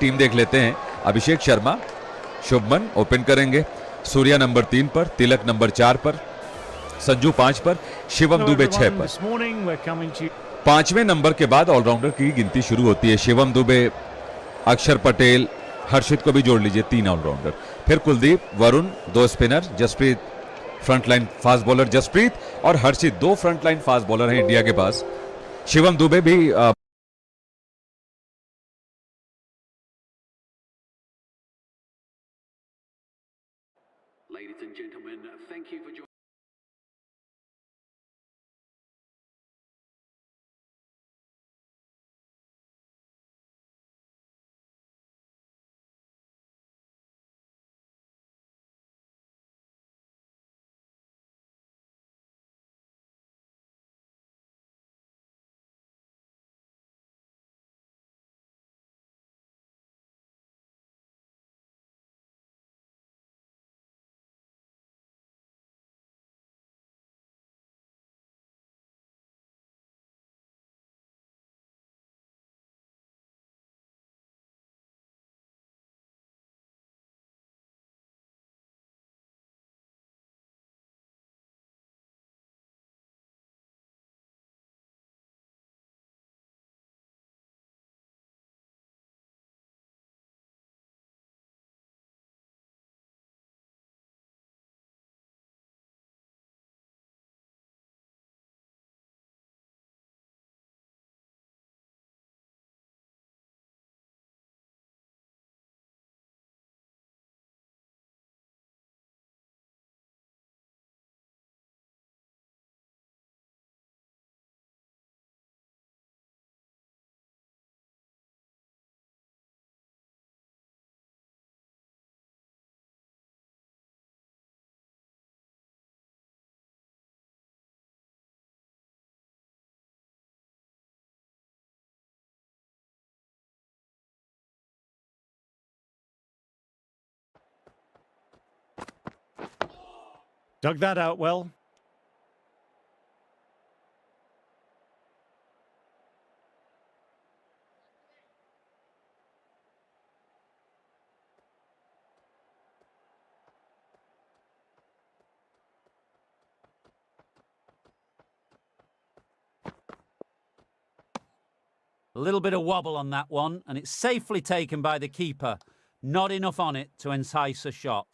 Team देख लेते हैं। अभिषेक शर्मा, शुभमन ओपन करेंगे, सूर्या नंबर 3 पर, तिलक नंबर 4 पर, संजू 5 पर, शिवम दुबे 6 पर। 5वें नंबर के बाद ऑलराउंडर की गिनती शुरू होती है। शिवम दुबे, अक्षर, पटेल, हर्षित को भी जोड़ लीजिए, 3 ऑलराउंडर। फिर Kuldeep, Varun 2 spinner, Jasprit frontline fast bowler, Jasprit और हर्षित 2 फ्रंटलाइन फास्ट बॉलर हैं इंडिया के पास। शिवम दुबे भी Ladies and gentlemen, thank you for joining. Dug that out well. A little bit of wobble on that one, and it's safely taken by the keeper. Not enough on it to entice a shot.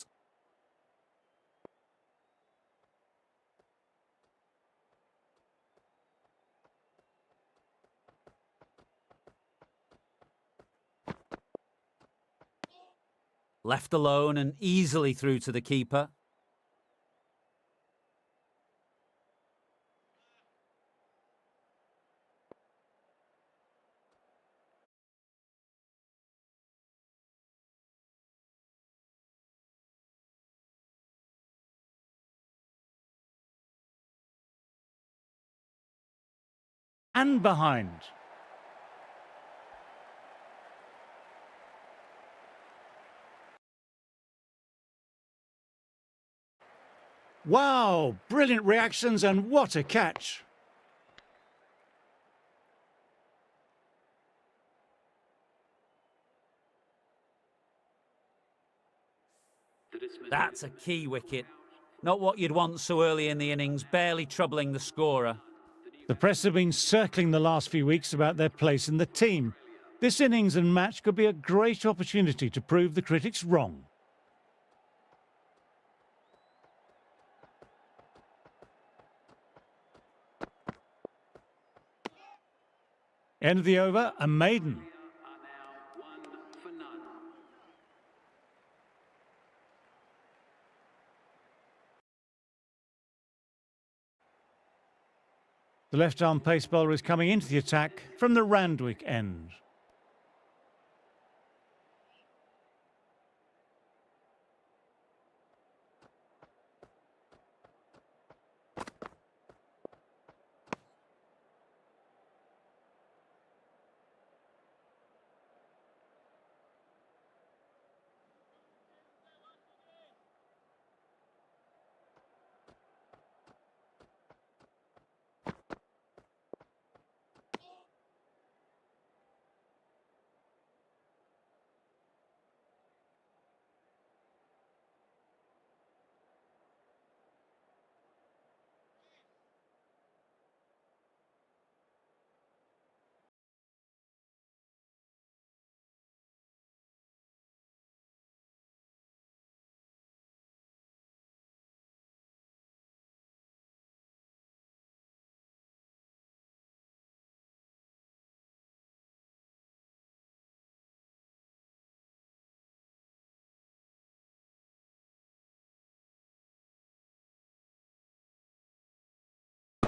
Left alone and easily through to the keeper. And behind. Wow, brilliant reactions and what a catch. That's a key wicket. Not what you'd want so early in the innings, barely troubling the scorer. The press have been circling the last few weeks about their place in the team. This innings and match could be a great opportunity to prove the critics wrong. End of the over, a maiden. The left-arm pace bowler is coming into the attack from the Randwick end.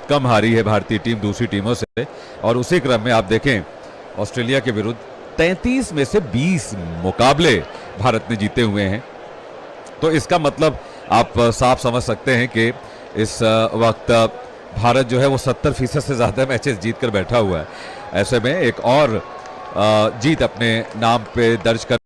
बहुत कम हारी है भारतीय team दूसरी टीमों से, और उसी क्रम में आप देखें ऑस्ट्रेलिया के विरुद्ध 33 में से 20 मुकाबले भारत ने जीते हुए हैं। तो इसका मतलब आप साफ समझ सकते हैं कि इस वक्त भारत जो है वो 70% से ज़्यादा मैचेस जीत कर बैठा हुआ है। ऐसे में एक और जीत अपने नाम पे दर्ज कर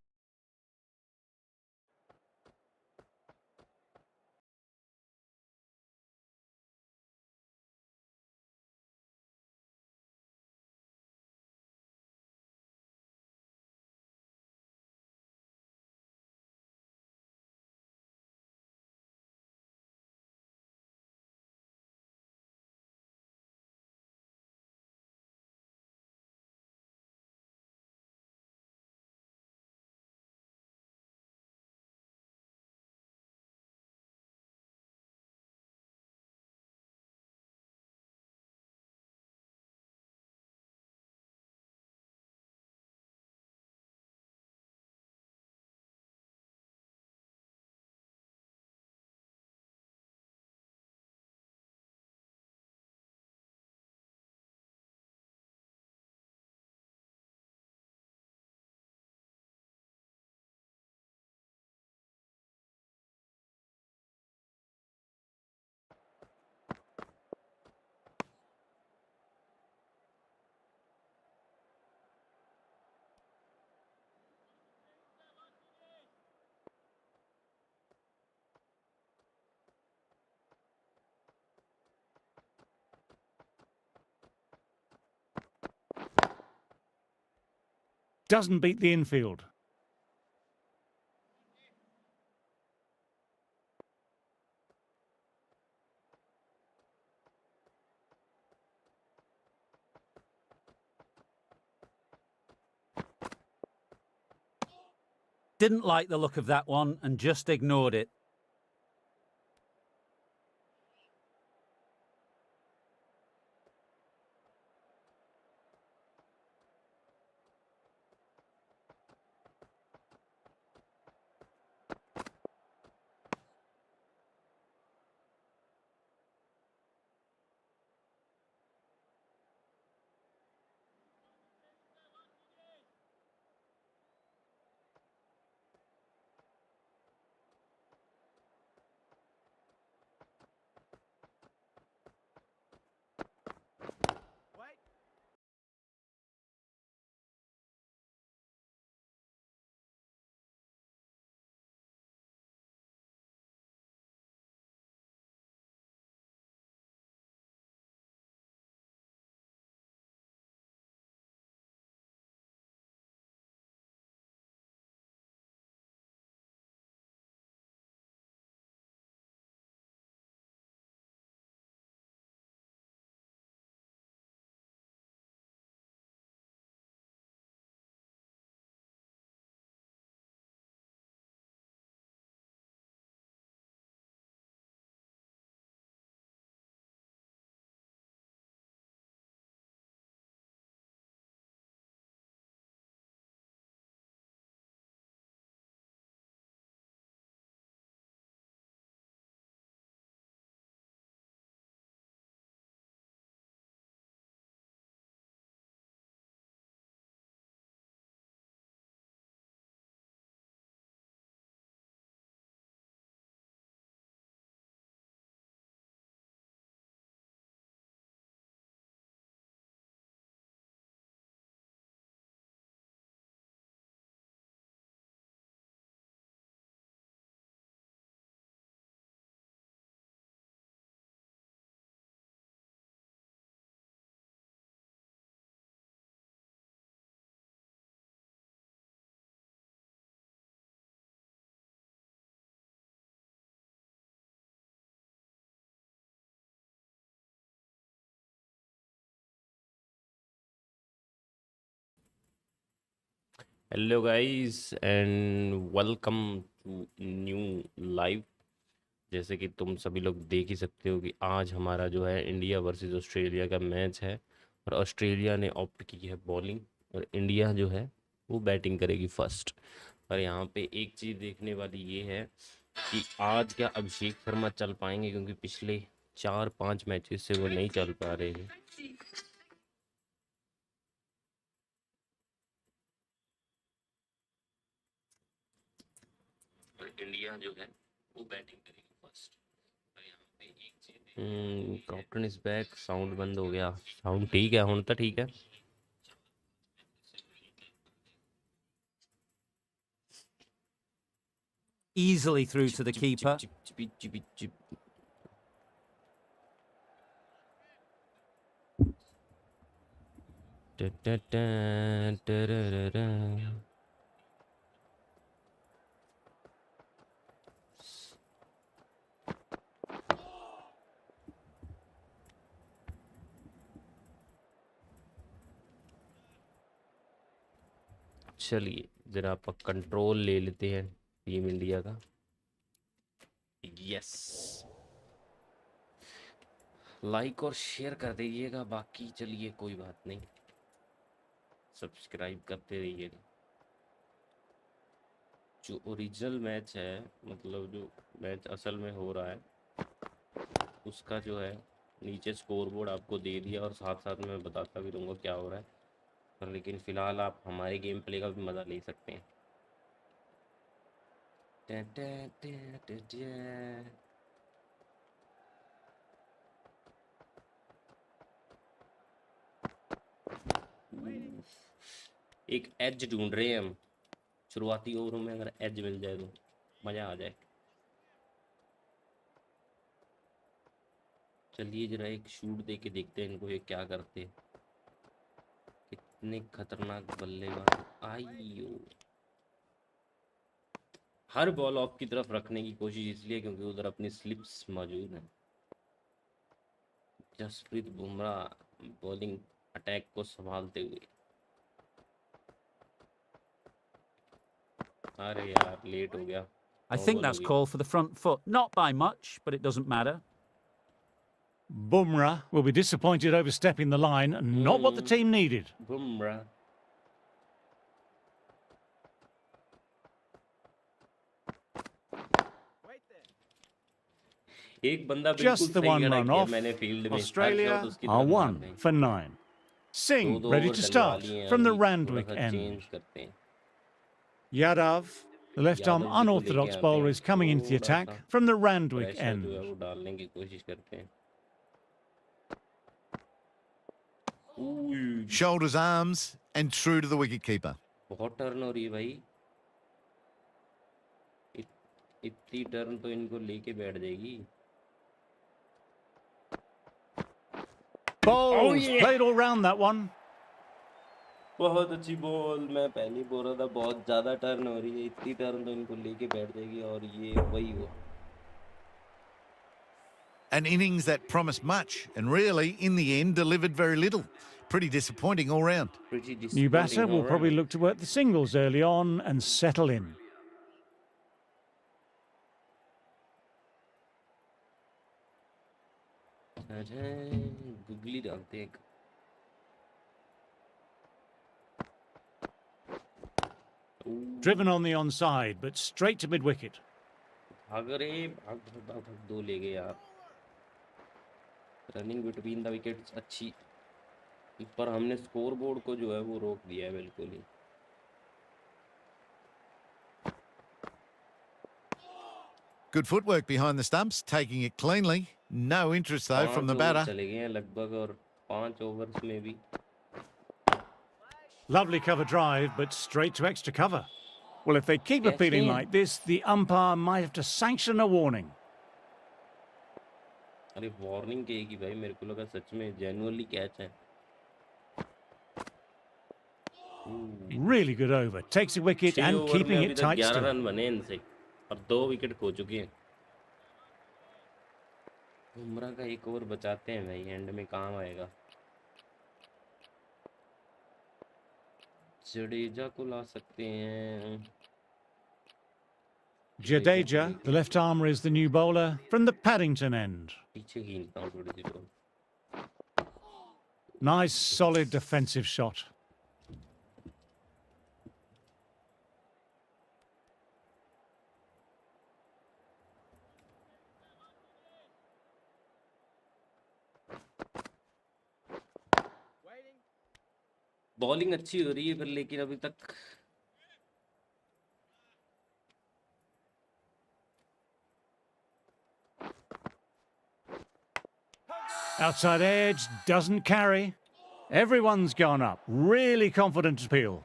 Doesn't beat the infield. Didn't like the look of that one and just ignored it. Hello guys and welcome to new live. जैसे कि तुम सभी लोग देख ही सकते हो कि आज हमारा जो है इंडिया वर्सेस ऑस्ट्रेलिया का मैच है, और ऑस्ट्रेलिया ने ऑप्ट की है बॉलिंग और इंडिया जो है वो बैटिंग करेगी फर्स्ट। पर यहाँ पे एक चीज़ देखने वाली ये है कि आज क्या अभिषेक शर्मा चल पाएंगे, क्योंकि पिछले 4-5 मैचेस से वो नहीं चल पा रहे हैं। इंडिया जो है वो बैटिंग करेगी first. Captain is back. Sound बंद हो गया। साउंड ठीक है हुण तो ठीक है। Easily through to the keeper. चलिए जरा आप कंट्रोल ले लेते हैं टीम इंडिया का। यस, लाइक और शेयर कर दीजिएगा। बाकी चलिए कोई बात नहीं, सब्सक्राइब करते रहिएगा। जो ओरिजिनल मैच है, मतलब जो मैच असल में हो रहा है, उसका जो है नीचे स्कोरबोर्ड आपको दे दिया और साथ साथ मैं बताता भी रहूँगा क्या हो रहा है। पर लेकिन फ़िलहाल आप हमारे गेम प्ले का भी मज़ा ले सकते हैं। एक एज ढूंढ रहे हैं हम। शुरुआती ओवरों में अगर एज मिल जाए तो मज़ा आ जाए। चलिए जरा एक शूट दे के देखते हैं इनको, ये क्या करते हैं। कितने खतरनाक बल्लेबाज। आइयो, हर बॉल ऑफ की तरफ रखने की कोशिश इसलिए क्योंकि उधर अपनी स्लिप्स मौजूद हैं। जसप्रीत बुमराह बॉलिंग अटैक को संभालते हुए। अरे यार लेट हो गया। I नो think बॉल हो that's गई। called for the front foot. Not by much, but it doesn't matter. Bumrah will be disappointed overstepping the line. Not what the team needed. Bumrah एक बंदा बिल्कुल Just the सही one खड़ा run किया off. मैंने field में। हर shot Australia उसकी are तरफ मार 1 रहे हैं। for 9. Singh दो ready ओवर to डलवा start लिए हैं from the अभी, थोड़ा Randwick सा end. चेंज करते हैं। Yadav, the left-arm Yadav ji को लेके unorthodox आते bowler, हैं, is coming into the थोड़ा attack सा from the Randwick प्रेशर जो है end. वो डालने की कोशिश करते हैं। Shoulders, arms, and true to the wicketkeeper. बहुत टर्न हो रही है भाई। इतनी टर्न तो इनको लेके बैठ जाएगी। Bowls played all round that one. बहुत अच्छी बॉल। मैं पहले बोल रहा था बहुत ज्यादा टर्न हो रही है, इतनी टर्न तो इनको लेके बैठ जाएगी। और ये वही हुआ। An innings that promised much and really, in the end, delivered very little. Pretty disappointing all round. Pretty New batter disappointing will all probably round. look to work the singles early on and settle in. अरे googly डालते हैं। Driven on the onside, but straight to mid-wicket. भाग रहे, भाग भाग भाग भाग, दो ले गए यार। रनिंग बिटवीन द विकेट्स अच्छी, पर हमने स्कोर बोर्ड को जो है वो रोक दिया है बिल्कुल ही। Good footwork behind the stumps, taking it cleanly. No interest, though, from the 5 over batter. चले गए हैं लगभग, और 5 ओवर्स में भी। Lovely cover drive, but straight to extra cover. Well, if they keep Yes, appealing yeah. like this, the umpire might have to sanction a warning. अरे warning कहेगी भाई, मेरे को लगा सच में जेन्युइनली कैच है। Really good over. Takes a wicket 6 and over में keeping अभी it तक tight 11 still. रन बने इनसे और 2 विकेट खो चुके हैं। बुमराह का 1 ओवर बचाते हैं भाई, एंड में काम आएगा। जडेजा को ला सकते हैं। Jadeja, the left armour, is the new bowler from the Paddington end. पीछे खींचता हूँ थोड़ी सी ball. Nice, solid defensive shot. Bowling अच्छी हो रही है पर लेकिन अभी तक Outside edge, doesn't carry. Everyone's gone up. Really confident appeal.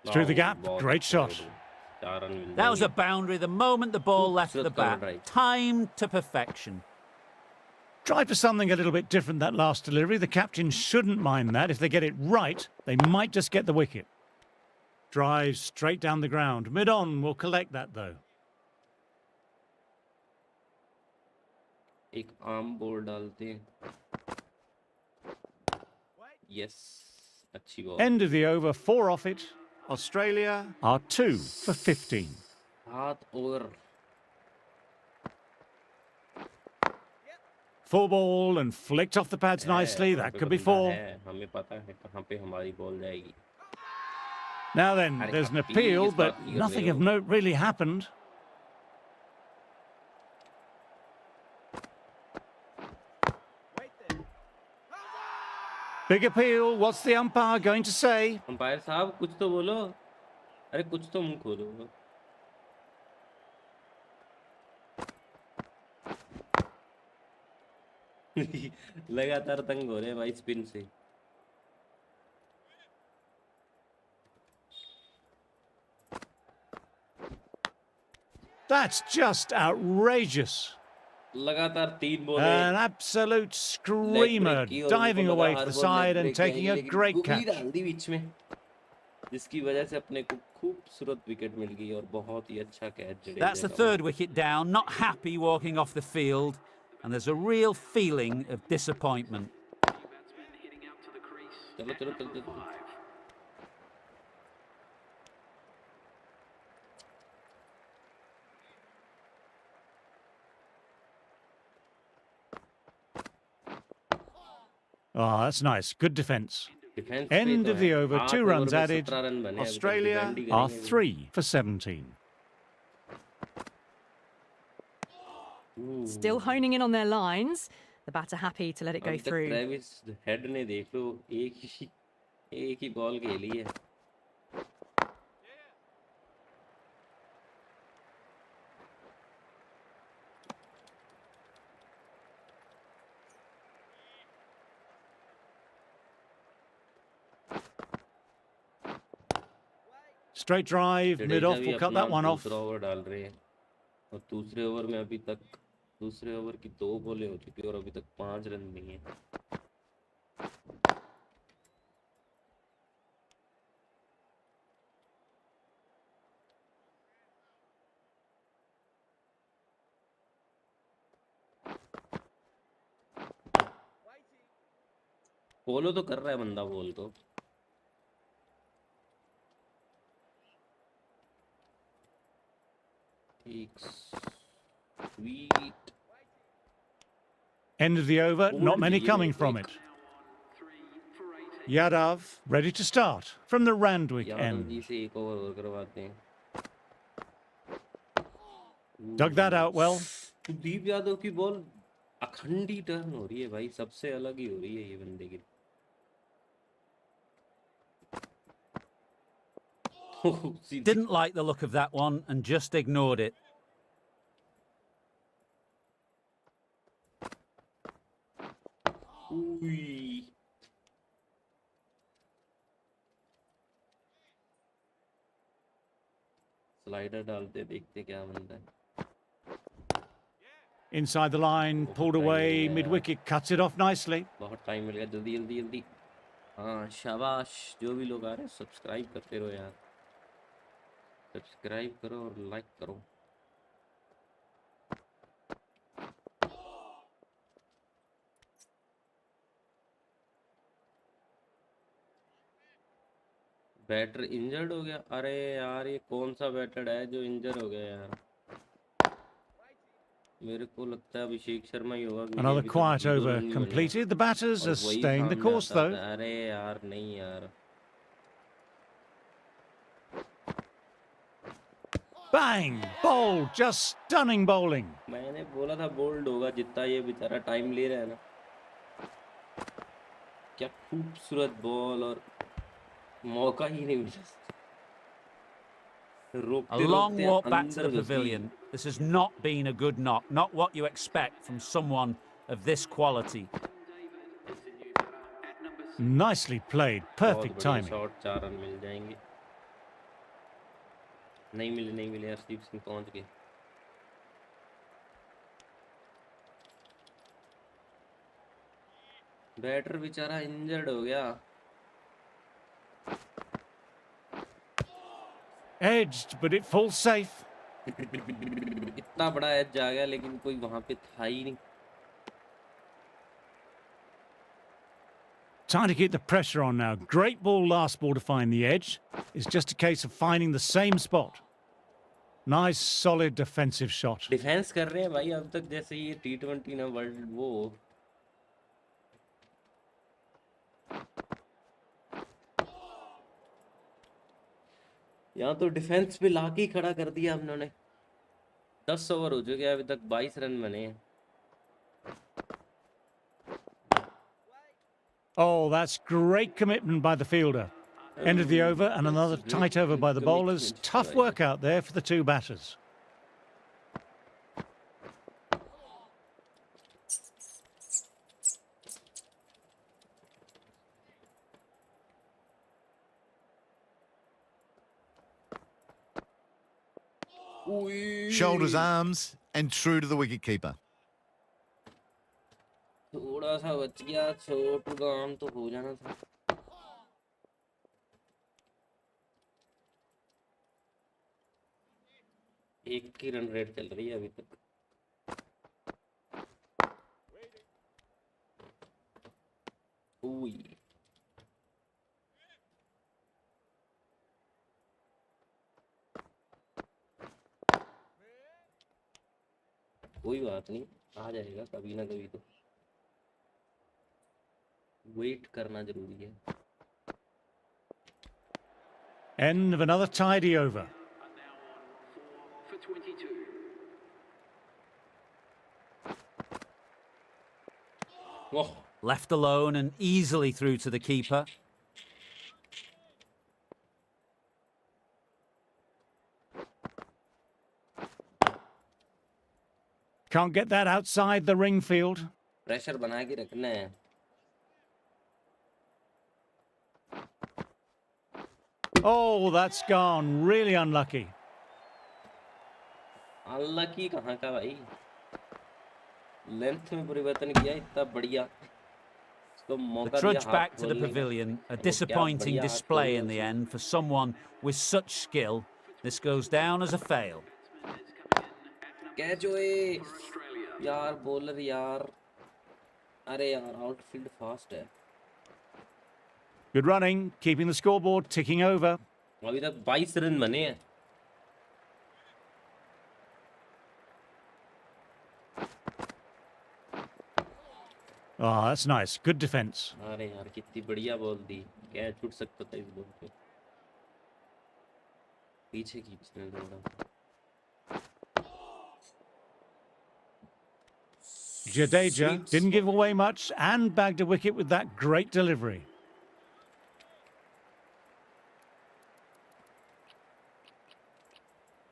Through the gap, बहुत great अच्छा shot. rating. 4 run mill That was a जाएंगे। boundary the moment the ball left the खूबसूरत cover bat. drive. Timed to perfection. Tried for something a little bit different that last delivery. The captain shouldn't mind that. If they get it right, they might just get the wicket. Drives straight down the ground. Mid-on will collect that though. एक arm ball डालते हैं। Yes अच्छी ball. End of the over, 4 off it. Australia are 2 for 15. 7 over. Full ball and flicked off the pads nicely. That could be 4. हमें पता है कहाँ पे हमारी बॉल जाएगी। Now then, there's an appeal, but nothing of note really happened. Big appeal. What's the umpire going to say? Umpire साहब कुछ तो बोलो। अरे कुछ तो मुंह खोलो। लगातार तंग हो रहे हैं भाई स्पिन से। That's just outrageous. लगातार 3 ball An absolute screamer, diving away to the side and taking a great catch. डाल दी बीच में जिसकी वजह से अपने को खूबसूरत विकेट मिल गई और बहुत ही अच्छा catch. That's the third wicket down. Not happy walking off the field. And there's a real feeling of disappointment. चलो चलो चलो चलो। Oh, that's nice. Good defence. Defence End of the over, 2 runs added. 17 run बने। Australia are 3 for 17. Still honing in on their lines. The batter happy to let it go through. Travis head ने देख लो एक ही ball खेली है। Straight drive, mid-off, Jadeja भी will cut अपना that one off. दूसरा over डाल रहे हैं और दूसरे ओवर में अभी तक दूसरे ओवर की 2 बॉलें हो चुकी है और अभी तक 5 रन नहीं है। फॉलो तो कर रहा है बंदा बॉल को। Sweet. End of the over, not many coming from it. Yadav ready to start from the Randwick Yadav ji end. से एक ओवर और करवाते हैं। Dug that out well. Kuldeep Yadav की बॉल अखंडी टर्न हो रही है भाई, सबसे अलग ही हो रही है ये बंदे की। Didn't like the look of that one and just ignored it. Slider डालते देखते क्या बनता है। Inside the line, pulled away, mid-wicket, cuts it off nicely. बहुत टाइम मिल गया, जल्दी जल्दी जल्दी। हाँ शाबाश, जो भी लोग आ रहे हैं सब्सक्राइब करते रहो यार, सब्सक्राइब करो और लाइक करो। बैटर इंजर्ड हो गया? अरे यार ये कौन सा बैटर है जो इंजर हो गया यार? मेरे को लगता है अभिषेक शर्मा ही होगा। Another quiet over completed. The batters are staying the course though. अरे यार नहीं यार। Bang! Bowled, just stunning bowling. मैंने बोला था बोल्ड होगा, जितना ये बेचारा टाइम ले रहा है ना। क्या खूबसूरत बॉल और मौका ही नहीं मिला. A रोकते long रोकते walk back to अंदर the घुस गई. pavilion. This has not been a good knock. Not what you expect from someone of this quality. Nicely played. बहुत Perfect बढ़िया timing. शॉट, 4 रन मिल जाएंगे. नहीं मिले हर्षदीप सिंह पहुंच गए. बैटर बेचारा इंजर्ड हो गया. Edged, but it falls safe. इतना बड़ा एज आ गया लेकिन कोई वहां पे था ही नहीं. Trying to keep the pressure on now. Great ball last ball to find the edge. It's just a case of finding the same spot. Nice, solid defensive shot. Defence कर रहे हैं भाई अब तक, जैसे ये T20 ना वर्ल्ड वो. यहाँ तो डिफेंस पे लाके ही खड़ा कर दिया उन्होंने. 10 ओवर हो चुके हैं, अभी तक 22 रन बने हैं. Oh, that's great commitment by the fielder. End of the over and another tight over by the bowlers. Tough work out there for the two batters. Shoulders, arms, and true to the wicketkeeper. थोड़ा सा बच गया, छोटू काम तो हो जाना था. एक की रन रेट चल रही है अभी तक. ओए कोई बात नहीं, आ जाएगा कभी ना कभी. तो वेट करना जरूरी है. End of another tidy over. For 22. वाह, Left alone and easily through to the keeper. Can't get that outside the ring field. Pressure बना के रखना है. Oh, that's gone. Really unlucky. Unlucky कहाँ का भाई, लेंथ में परिवर्तन किया इतना बढ़िया. इसको The मौका दिया trudge हाथ back to the खोलने का. pavilion. A क्या disappointing बढ़िया हाथ display खोले in the उसने. end for someone with such skill. This goes down as a fail. Catch ओए यार, बॉलर यार. अरे यार, आउटफील्ड फास्ट है. Good running, keeping the scoreboard ticking over. अभी तक 22 रन बने हैं. Oh, that's nice. Good defence. अरे यार, कितनी बढ़िया बॉल दी. कैच उठ सकता था इस बॉल पे. पीछे खींचने थोड़ा. Jadeja Sweet didn't spot. give away much and bagged a wicket with that great delivery.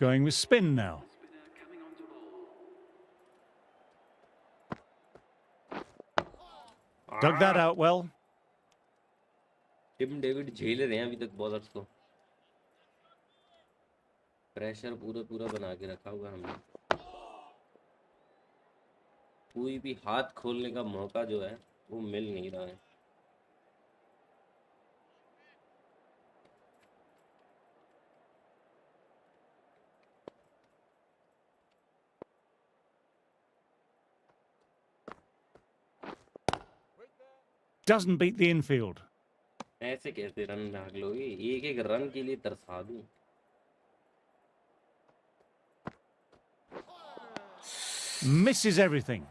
Going with spin now. Dug that out well. Tim David झेल रहे हैं अभी तक बॉलर्स को. प्रेशर पूरा बना के रखा हुआ हमने. कोई भी हाथ खोलने का मौका जो है वो मिल नहीं रहा है. Doesn't beat the infield. ऐसे कैसे रन भाग लोगे, एक एक रन के लिए तरसा दूं. Misses everything.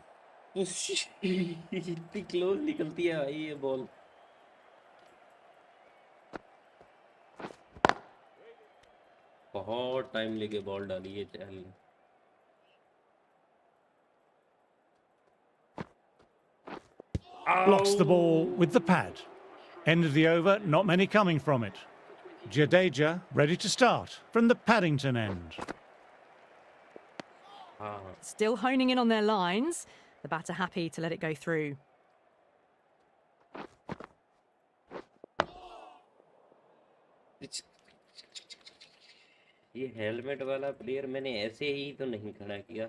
इतनी क्लोज निकलती है भाई ये बॉल. बहुत टाइम लेके बॉल डाली है चहल ने. Blocks the ball with the pad. End of the over, not many coming from it. Jadeja ready to start from the Paddington end. हाँ Still honing in on their lines. The batter happy to let it go through. ये helmet वाला player मैंने ऐसे ही तो नहीं खड़ा किया,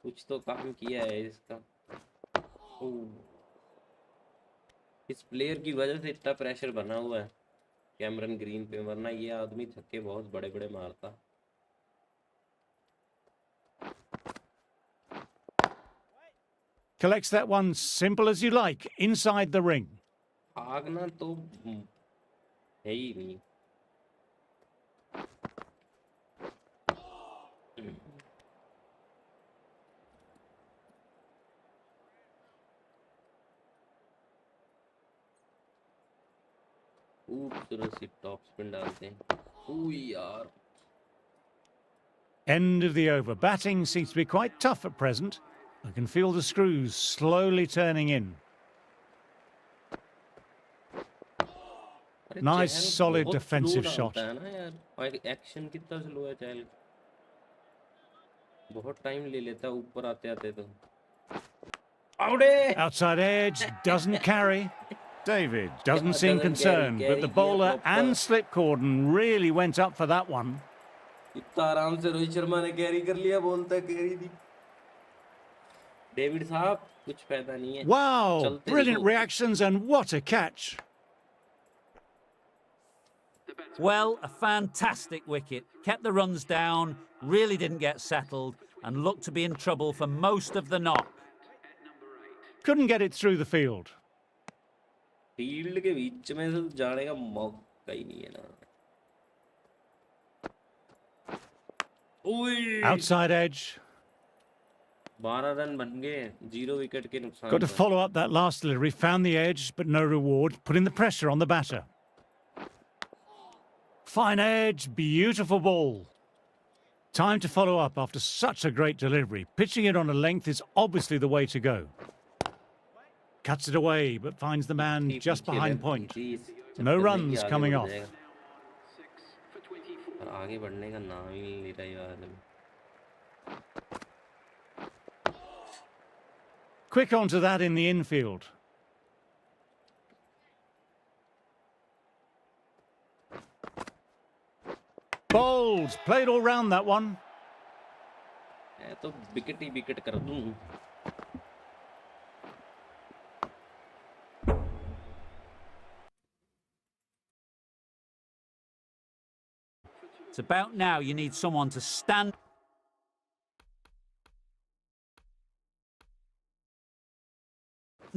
कुछ तो काम किया है इसका। ओह, इस प्लेयर की वजह से इतना प्रेशर बना हुआ है कैमरन ग्रीन पे, वरना ये आदमी छक्के बहुत बड़े बड़े मारता। Collects that one simple as you like, inside the ring. भागना तो है ही नहीं। खूबसूरत सी टॉप स्पिन डालते हैं। ओह यार, End of the over. Batting seems to be quite tough at present. I can feel the screws slowly turning in. अरे Nice, चहल solid बहुत defensive slow shot. डालता है ना यार, और एक्शन कितना स्लो है चहल, बहुत टाइम ले लेता है ऊपर आते आते तो। आउटे, Outside edge, doesn't carry. David. Doesn't seem concerned, but the bowler and slip cordon really went up for that one. इतना आराम से रोहित शर्मा ने कैरी कर लिया, बोलता है कैरी दी। डेविड साहब कुछ फायदा नहीं है। Wow, चलते brilliant देखो। reactions and what a catch. Well, a fantastic wicket. Kept the runs down, really didn't get settled, and looked to be in trouble for most of the knock. Couldn't get it through the field. Field के बीच में से जाने का मौका ही नहीं है ना। ओए, Outside edge. 12 रन बन गए, 0 विकेट के नुकसान Got to पर। follow up that last delivery. Found the edge, but no reward. Putting the pressure on the batter. Fine edge, beautiful ball. Time to follow up after such a great delivery. Pitching it on a length is obviously the way to go. Cuts it away, but finds the man just behind point. No runs coming off. और आगे बढ़ने का नाम ही नहीं ले रहा ये आदमी। Quick onto that in the infield. Bowls, played all round that one. मैं तो विकेट ही विकेट कर दूं। It's about now you need someone to stand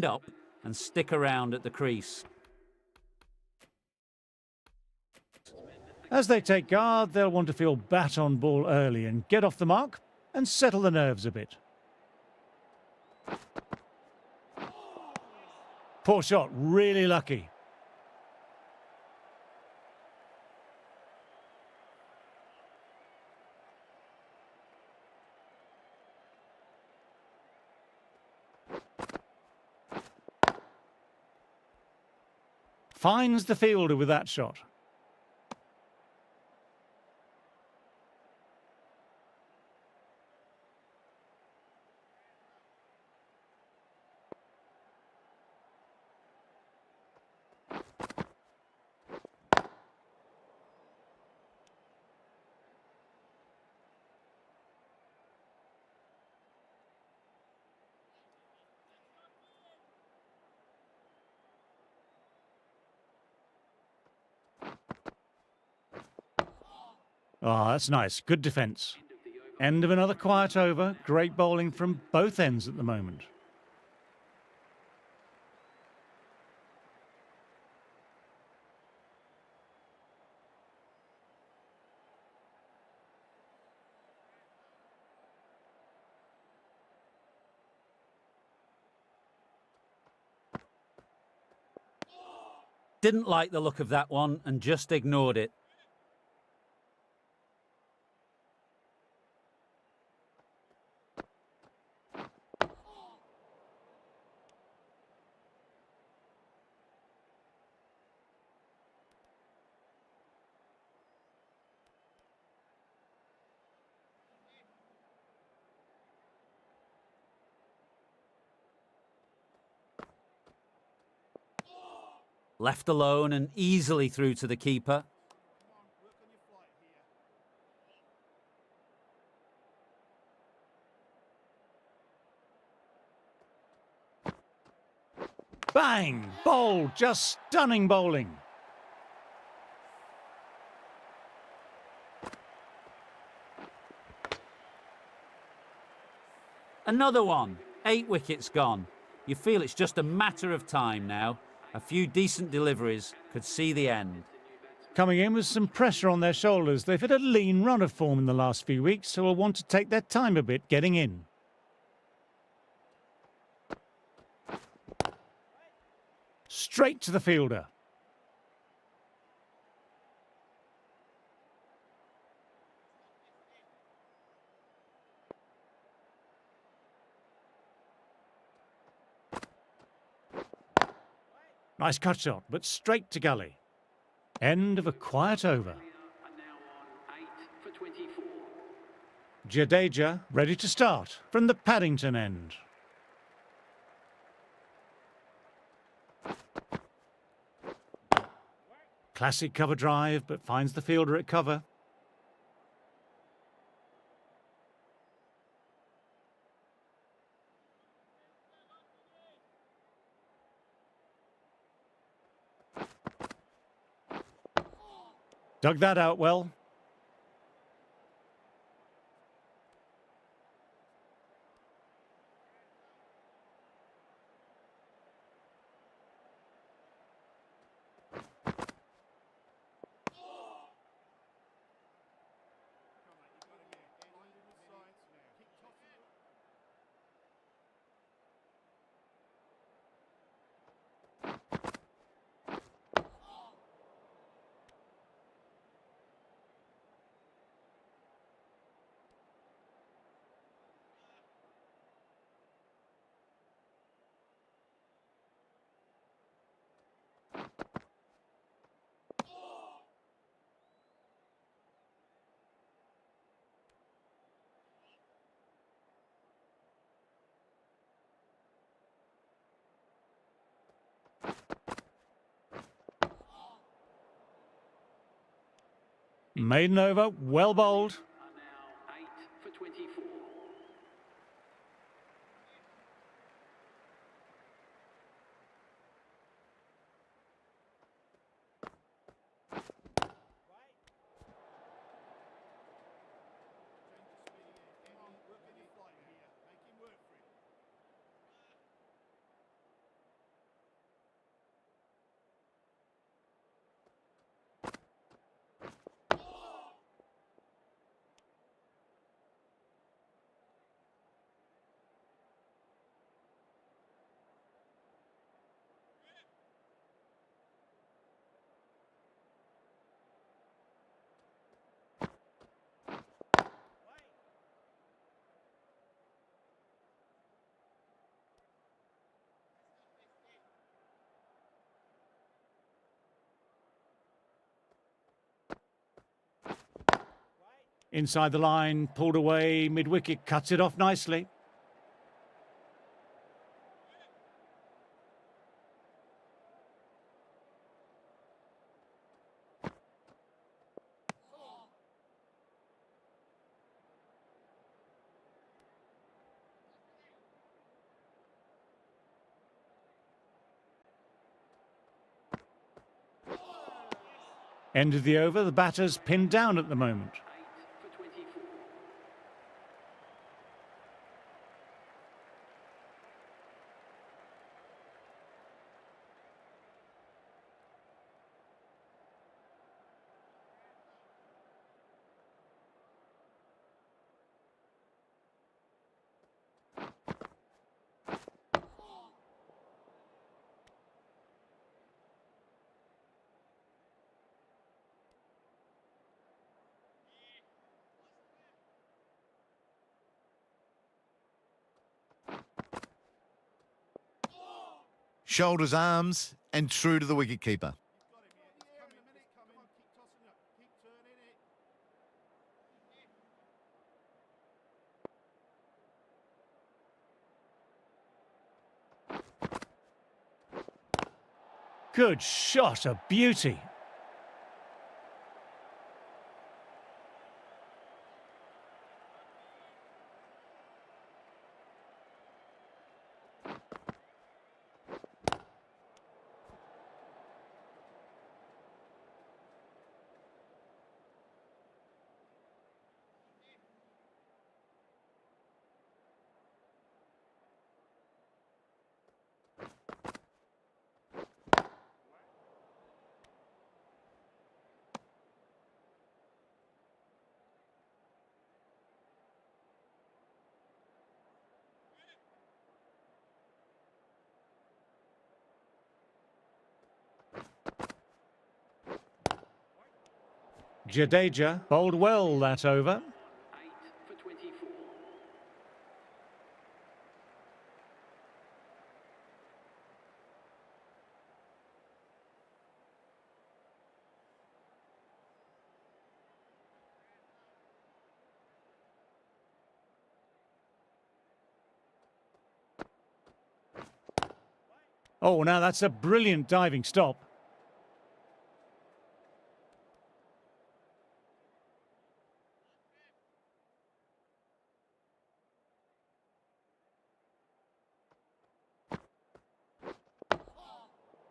up and stick around at the crease. As they take guard, they'll want to feel bat on ball early and get off the mark and settle the nerves a bit. Poor shot, really lucky. Finds the fielder with that shot. Oh, that's nice. Good defence. End of another quiet over. Great bowling from both ends at the moment. Didn't like the look of that one and just ignored it. Left alone and easily through to the keeper. Bang! Bowled, just stunning bowling. Another one. 8 wickets gone. You feel it's just a matter of time now. A few decent deliveries could see the end. Coming in with some pressure on their shoulders. They've had a lean run of form in the last few weeks, so will want to take their time a bit getting in. Straight to the fielder. Nice cut shot, but straight to gully. End of a quiet over. Are now on 8 for 24. Jadeja ready to start from the Paddington end. Classic cover drive, but finds the fielder at cover. Dug that out well. Maiden over, well bowled. Are now 8 for 24. Inside the line, pulled away, mid-wicket, cuts it off nicely. End of the over, the batter's pinned down at the moment. 8 for 24. Shoulders, arms, and true to the wicketkeeper. Good shot, a beauty. Jadeja bowled well that over. 8 for 24. Oh, now that's a brilliant diving stop.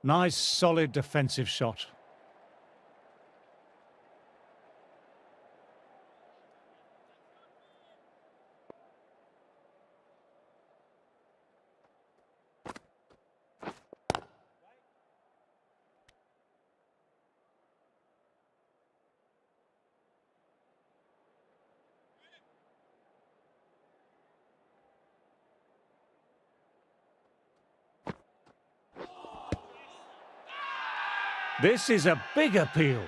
Nice, solid defensive shot. This is a big appeal.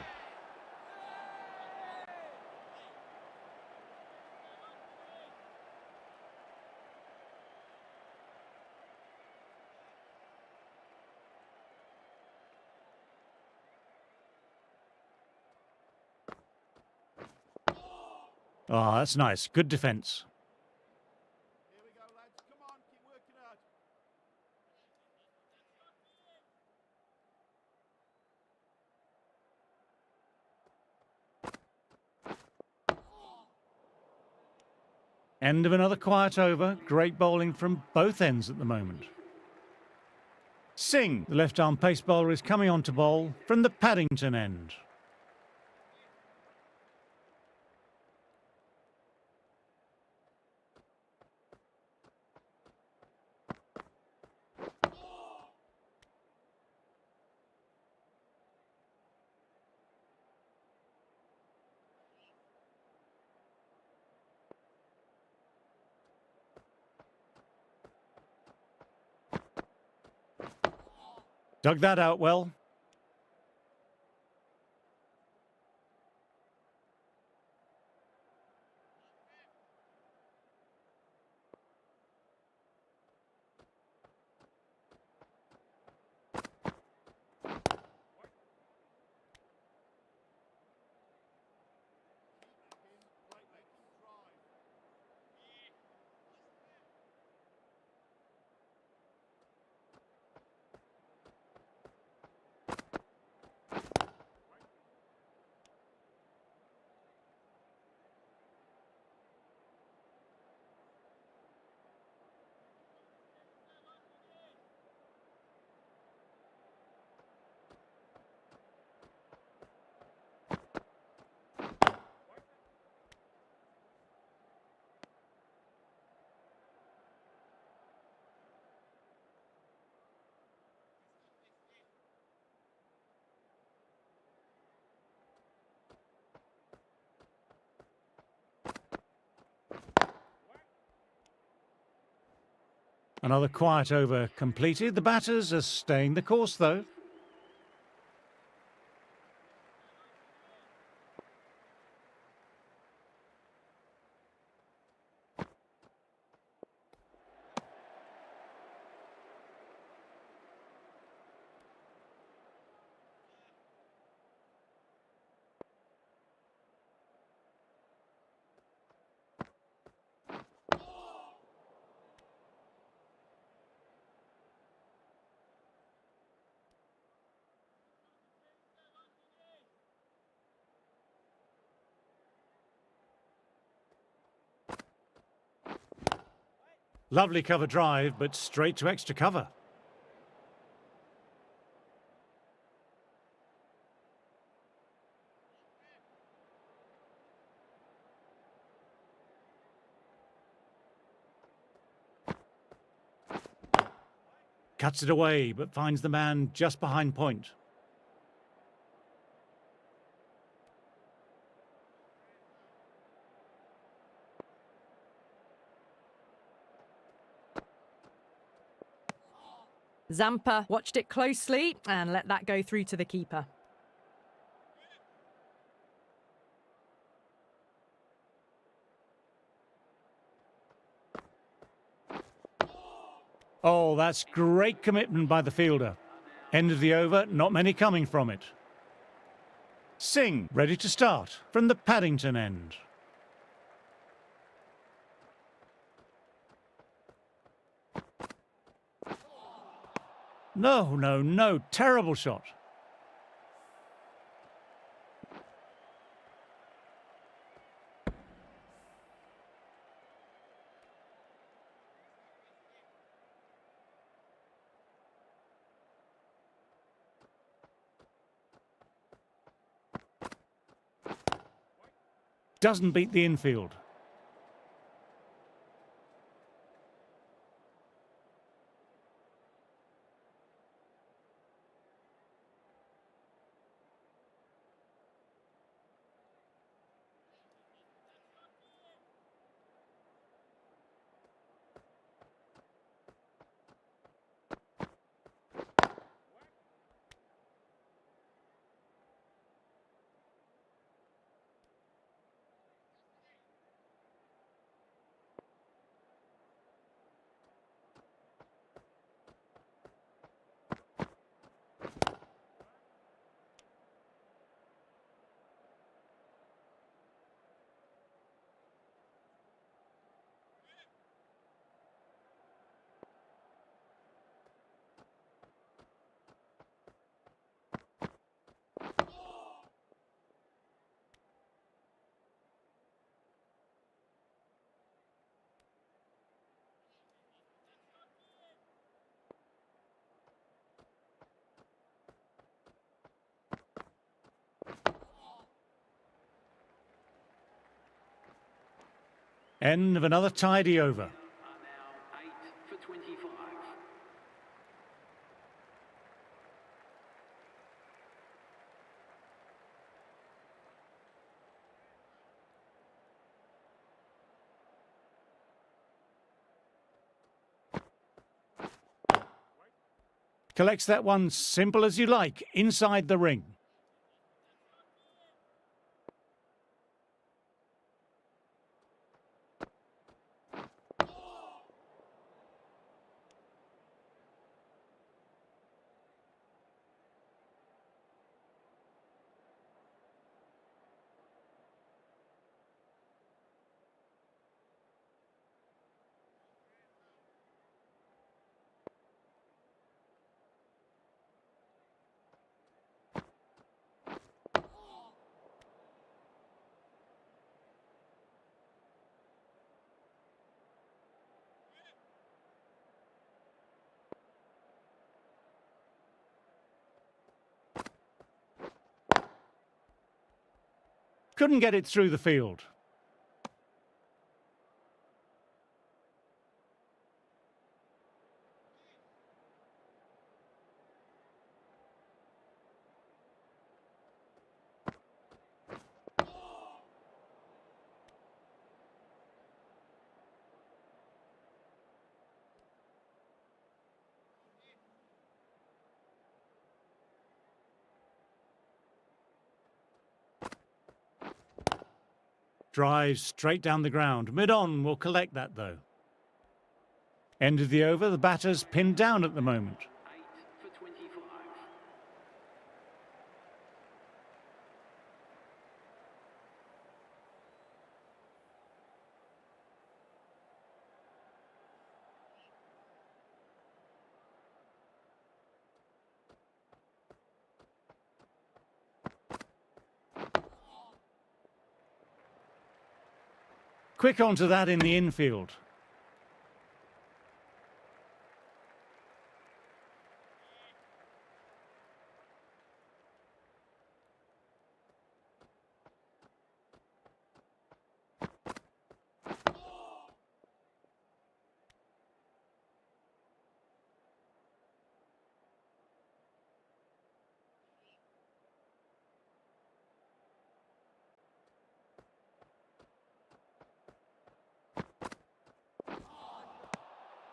Oh, that's nice. Good defence. End of another quiet over. Great bowling from both ends at the moment. Singh, the left-arm pace bowler, is coming on to bowl from the Paddington end. Dug that out well. Another quiet over completed. The batters are staying the course, though. Lovely cover drive, but straight to extra cover. Cuts it away, but finds the man just behind point. Zampa watched it closely and let that go through to the keeper. Oh, that's great commitment by the fielder. End of the over, not many coming from it. Singh ready to start from the Paddington end. No, no, no, terrible shot. Doesn't beat the infield. End of another tidy over. Are now 8 for 25. Collects that one simple as you like, inside the ring. Couldn't get it through the field. Drives straight down the ground. Mid-on will collect that, though. End of the over, the batter's pinned down at the moment. 8 for 25. Quick onto that in the infield.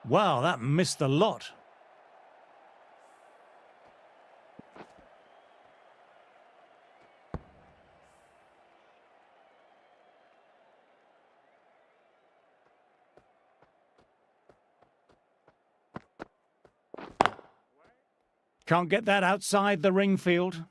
Wow, that missed the lot. Can't get that outside the ring field.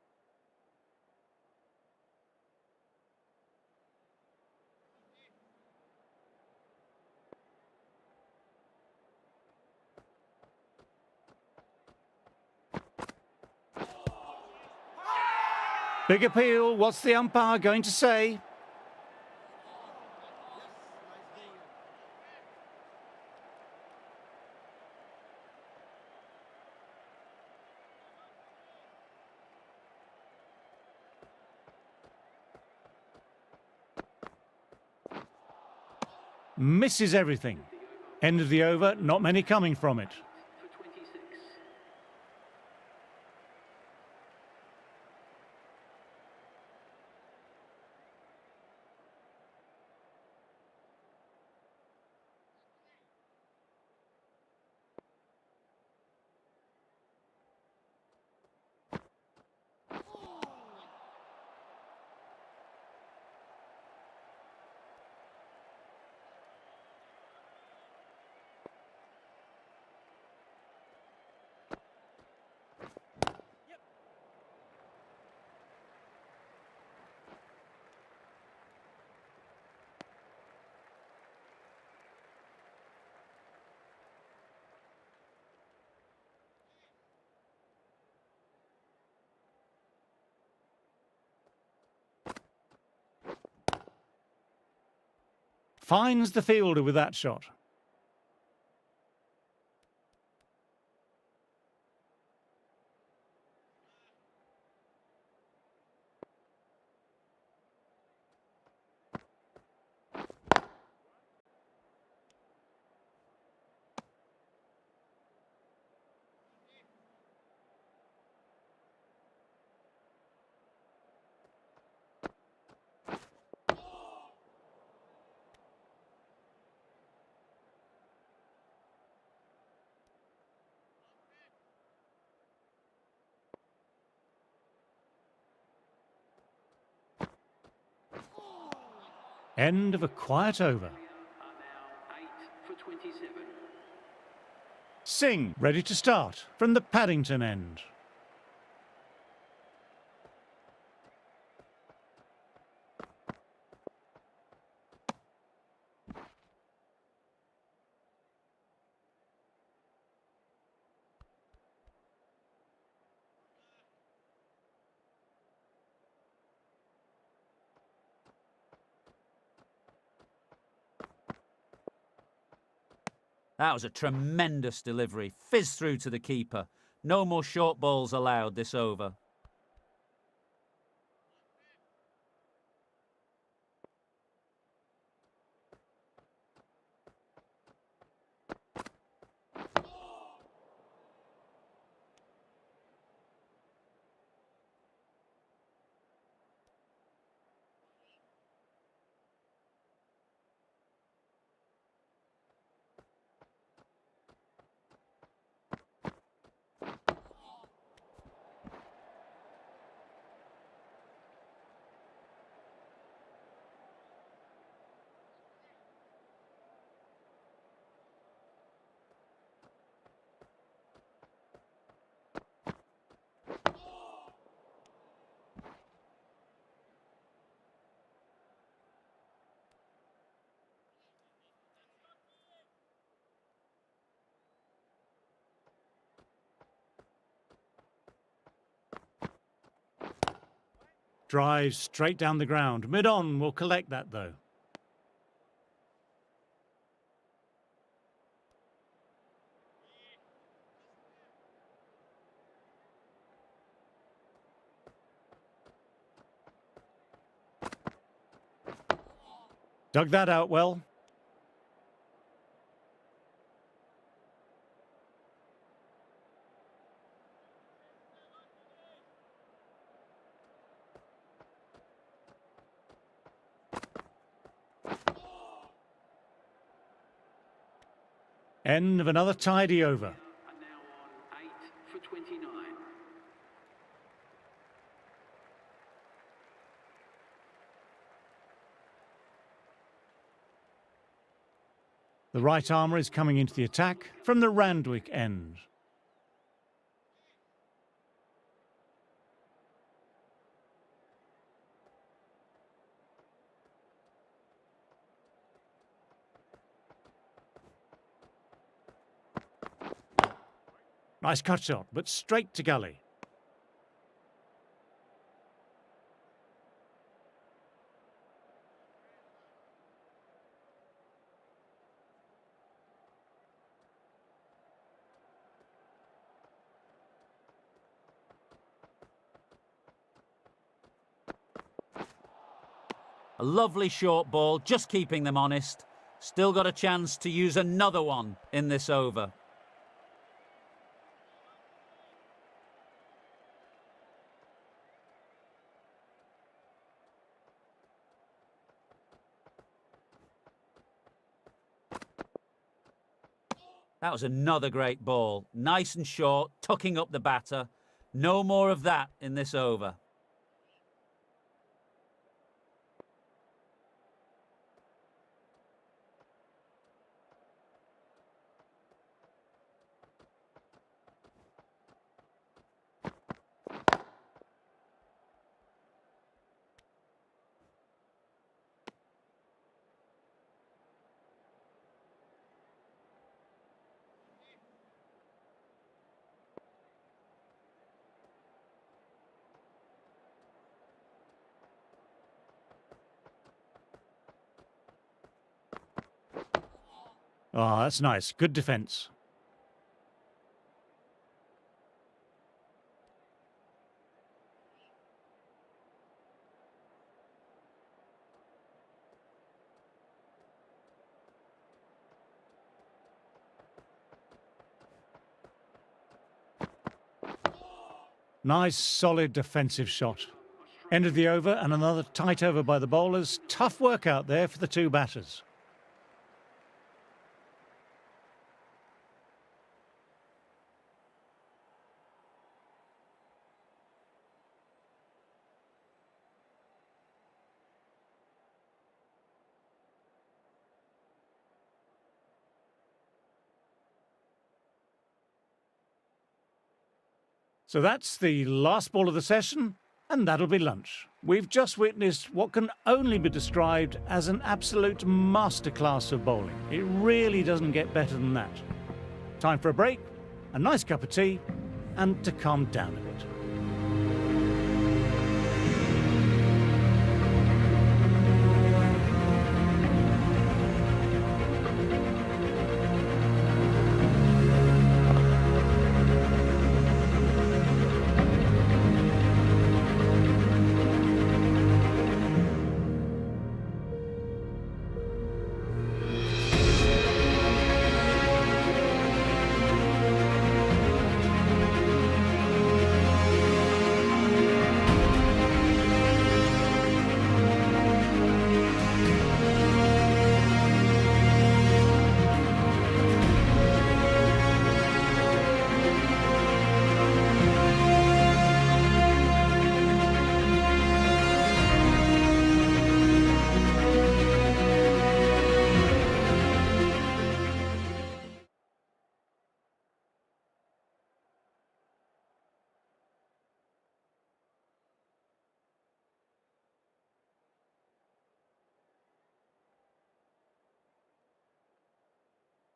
Big appeal. What's the umpire going to say? Misses everything. End of the over, not many coming from it. For 26. Finds the fielder with that shot. End of a quiet over. Are now 8 for 27. Singh ready to start from the Paddington end. That was a tremendous delivery. Fizz through to the keeper. No more short balls allowed this over. Drives straight down the ground. Mid-on will collect that though. Dug that out well. End of another tidy over. Are now on 8 for 29. The right armour is coming into the attack from the Randwick end. Nice cut shot, but straight to gully. A lovely short ball, just keeping them honest. Still got a chance to use another one in this over. That was another great ball. Nice and short, tucking up the batter. No more of that in this over. Ah, that's nice. Good defence. Nice, solid defensive shot. End of the over and another tight over by the bowlers. Tough work out there for the two batters. So that's the last ball of the session, and that'll be lunch. We've just witnessed what can only be described as an absolute masterclass of bowling. It really doesn't get better than that. Time for a break, a nice cup of tea, and to calm down a bit.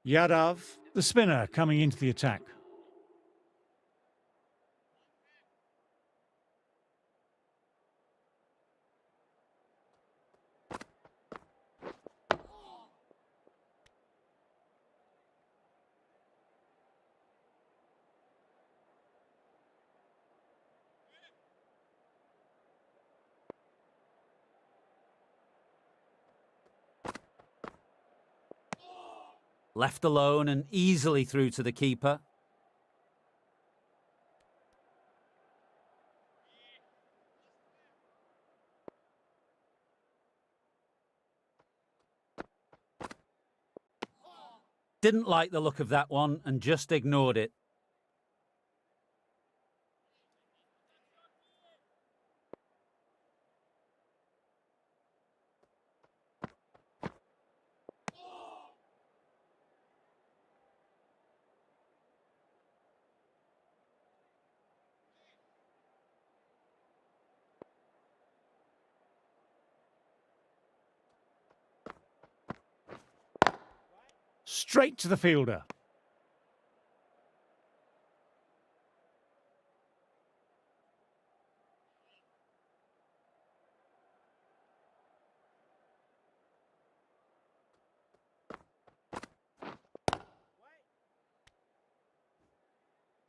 Yadav, the spinner, coming into the attack. Left alone and easily through to the keeper. Didn't like the look of that one and just ignored it. Straight to the fielder.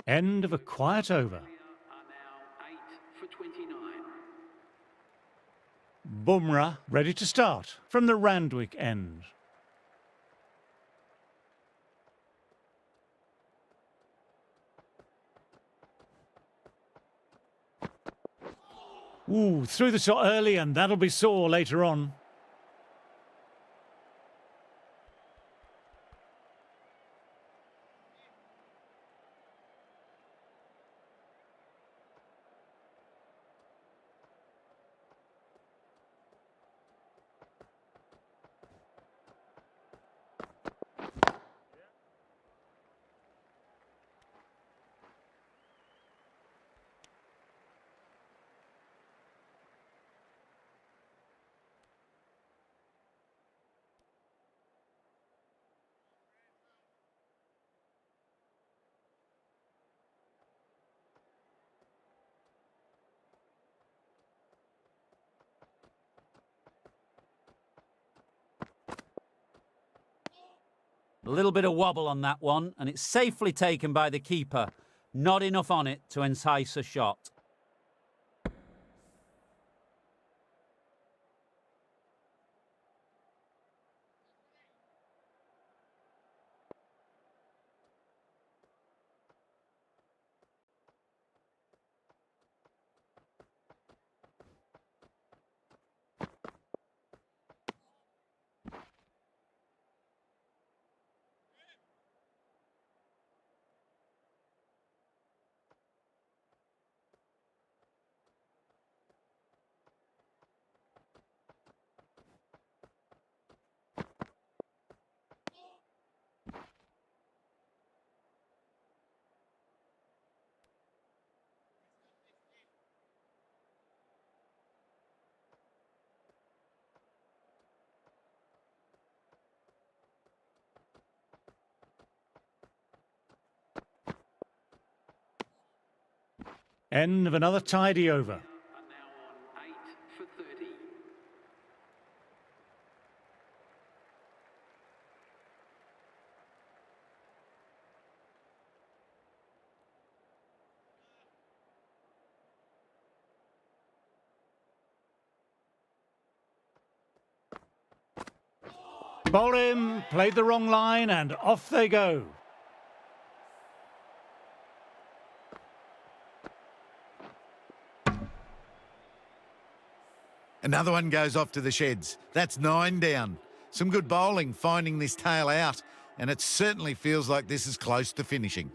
End of a quiet over. Are now 8 for 29. Bumrah ready to start from the Randwick end. Ooh, threw the shot early and that'll be sore later on. A little bit of wobble on that one, and it's safely taken by the keeper. Not enough on it to entice a shot. End of another tidy over. Are now on 8 for 30. Bowl him, played the wrong line and off they go. Another one goes off to the sheds. That's 9 down. Some good bowling finding this tail out, and it certainly feels like this is close to finishing.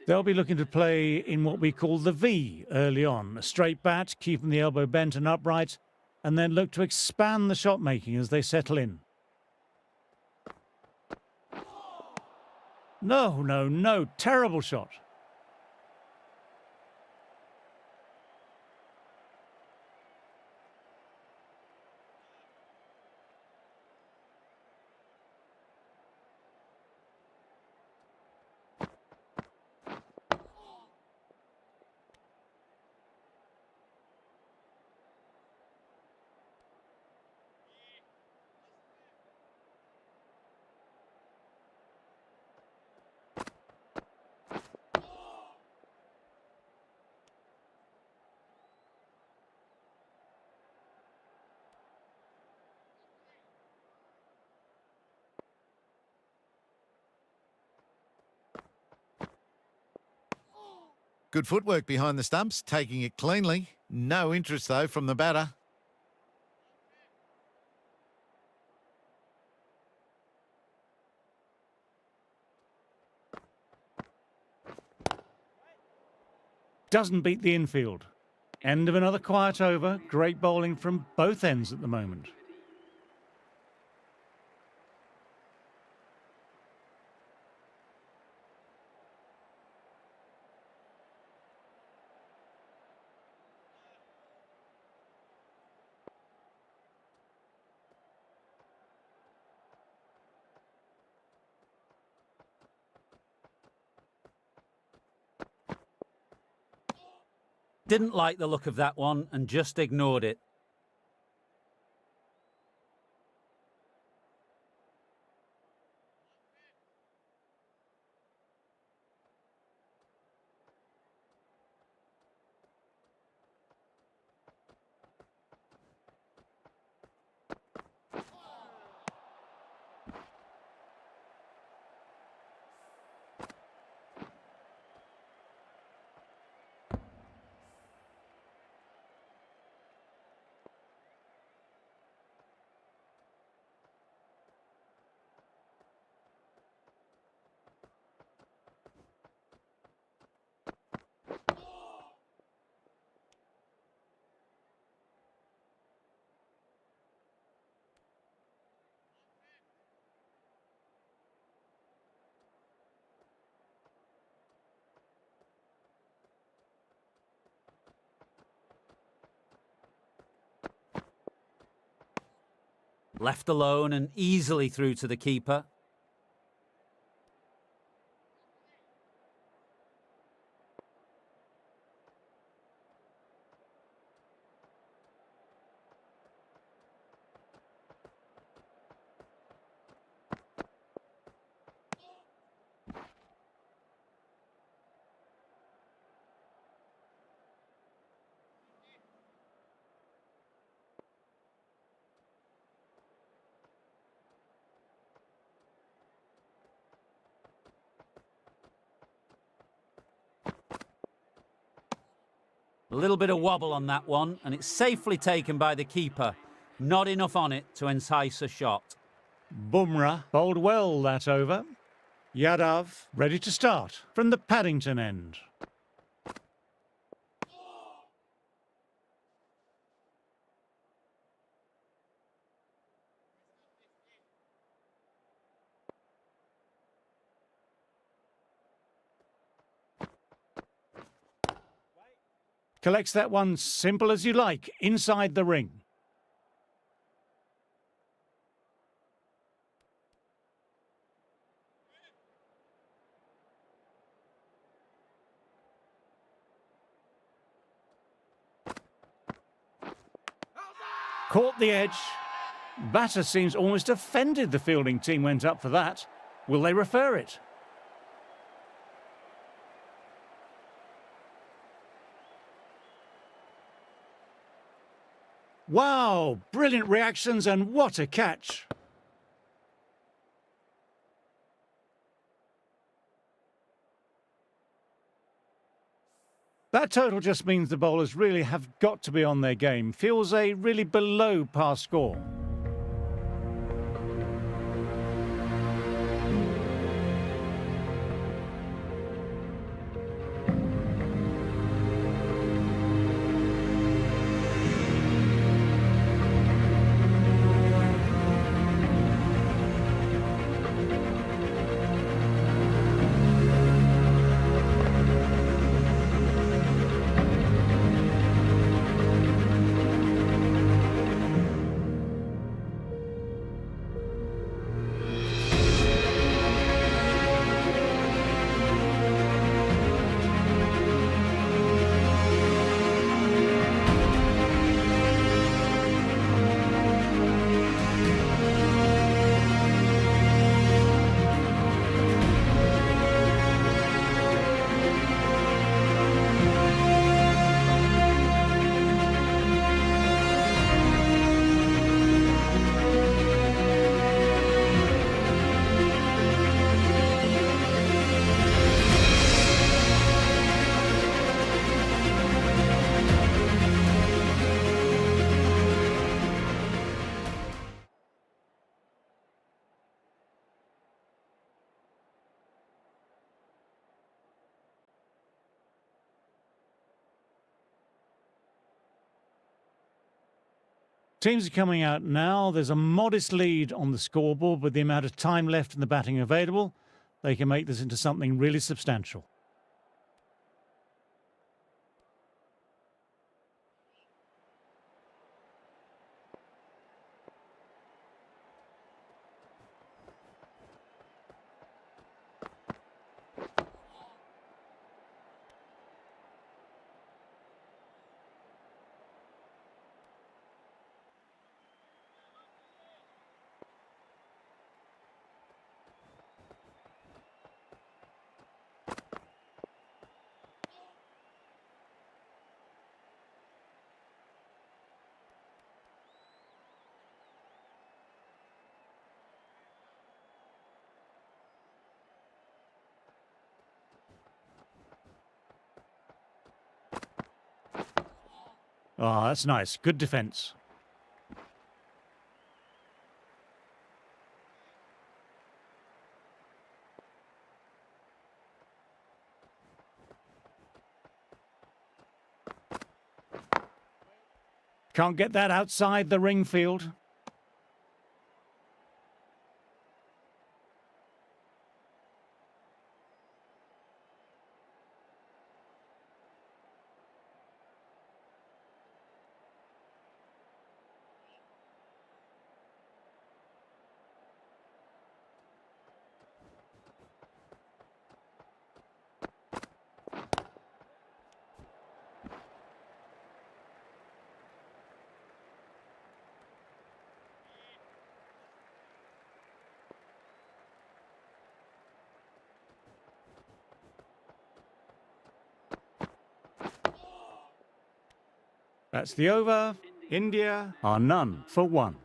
They'll be looking to play in what we call the V early on. A straight bat, keeping the elbow bent and upright, and then look to expand the shot making as they settle in. No, terrible shot. Good footwork behind the stumps, taking it cleanly. No interest, though, from the batter. doesn't beat the infield. End of another quiet over. Great bowling from both ends at the moment. Didn't like the look of that one and just ignored it. Left alone and easily through to the keeper. A little bit of wobble on that one, and it's safely taken by the keeper. Not enough on it to entice a shot. Bumrah bowled well that over. Yadav ready to start from the Paddington end. Collects that one simple as you like, inside the ring. Caught the edge. Batter seems almost offended the fielding team went up for that. Will they refer it? Wow, brilliant reactions and what a catch. That total just means the bowlers really have got to be on their game. Feels a really below par score. Teams are coming out now. There's a modest lead on the scoreboard. With the amount of time left in the batting available, they can make this into something really substantial. Oh, that's nice. Good defence. Can't get that outside the ring field. That's the over. India are none for one.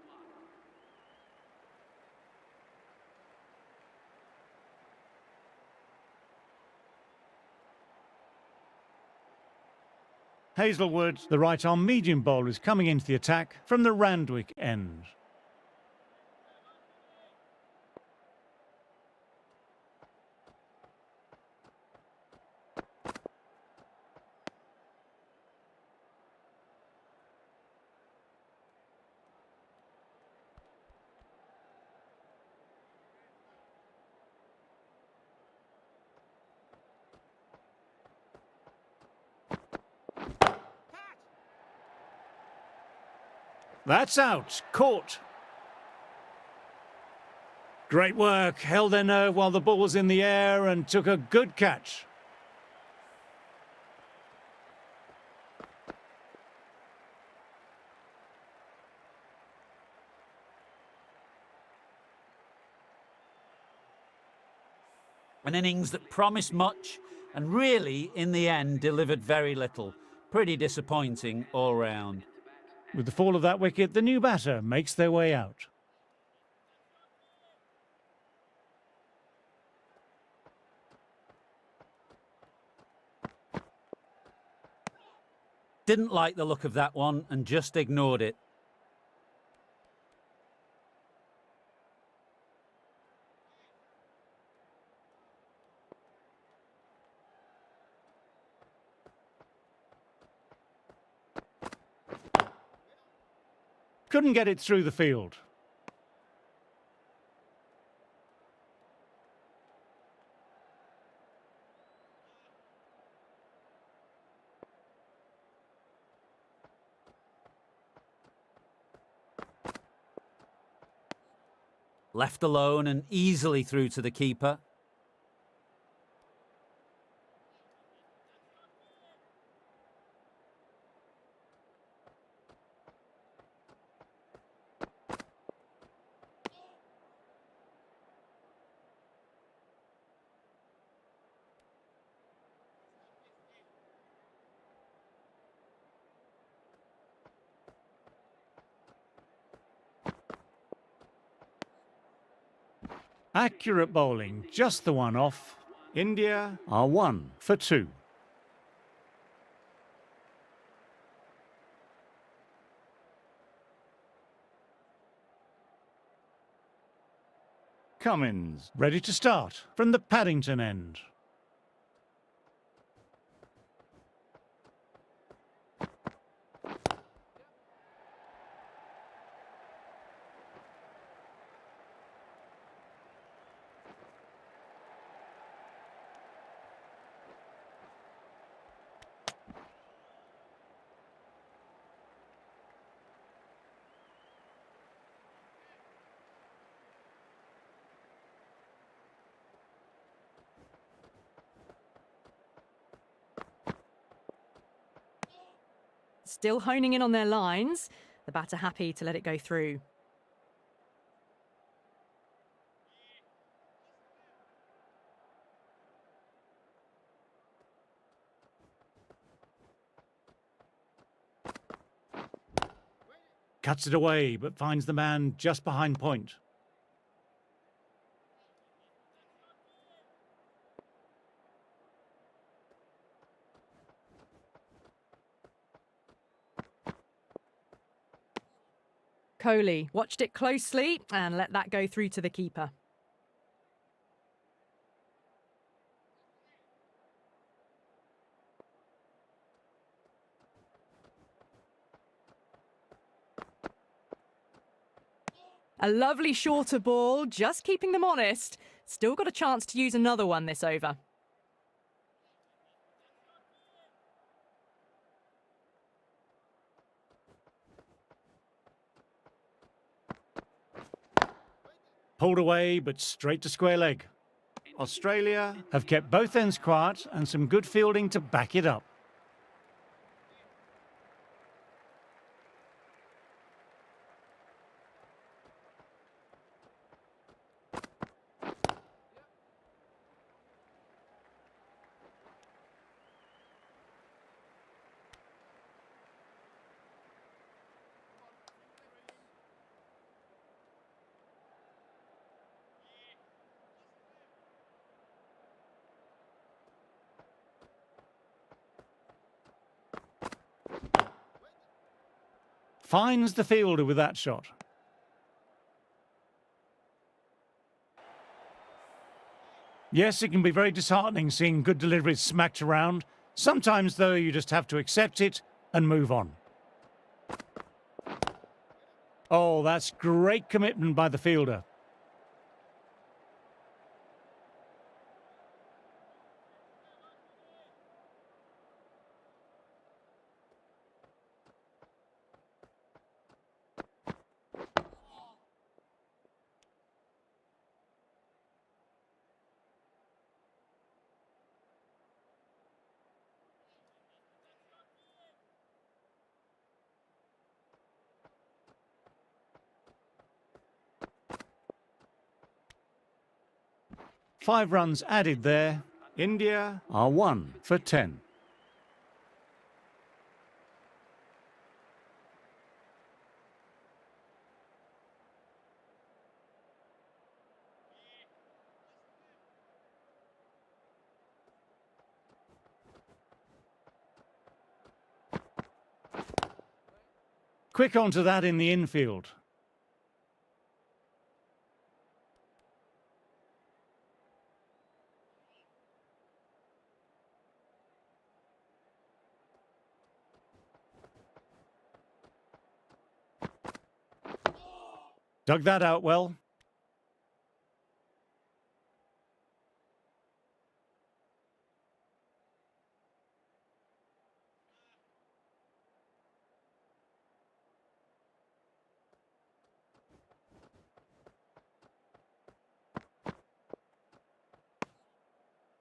Hazelwood, the right-arm medium bowler, is coming into the attack from the Randwick end. That's out. Caught. Great work. Held their nerve while the ball was in the air and took a good catch. An innings that promised much and really, in the end, delivered very little. Pretty disappointing all round. With the fall of that wicket, the new batter makes their way out. Didn't like the look of that one and just ignored it. Couldn't get it through the field. Left alone and easily through to the keeper. Accurate bowling, just the one off. India are 1 for 2. Cummins, ready to start from the Paddington end. Still honing in on their lines. The batter happy to let it go through. Cuts it away, but finds the man just behind point. Kohli watched it closely and let that go through to the keeper. A lovely shorter ball, just keeping them honest. Still got a chance to use another one this over. Pulled away, but straight to square leg. Australia have kept both ends quiet and some good fielding to back it up. Finds the fielder with that shot. Yes, it can be very disheartening seeing good deliveries smacked around. Sometimes, though, you just have to accept it and move on. Oh, that's great commitment by the fielder. Five runs added there. India are 1 for 10. Quick onto that in the infield. Dug that out well.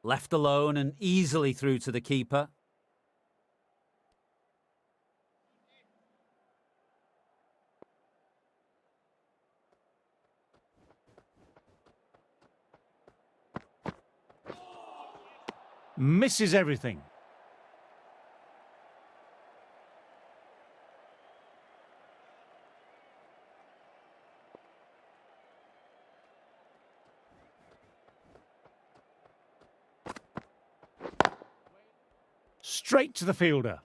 Left alone and easily through to the keeper. Misses everything. Straight to the fielder.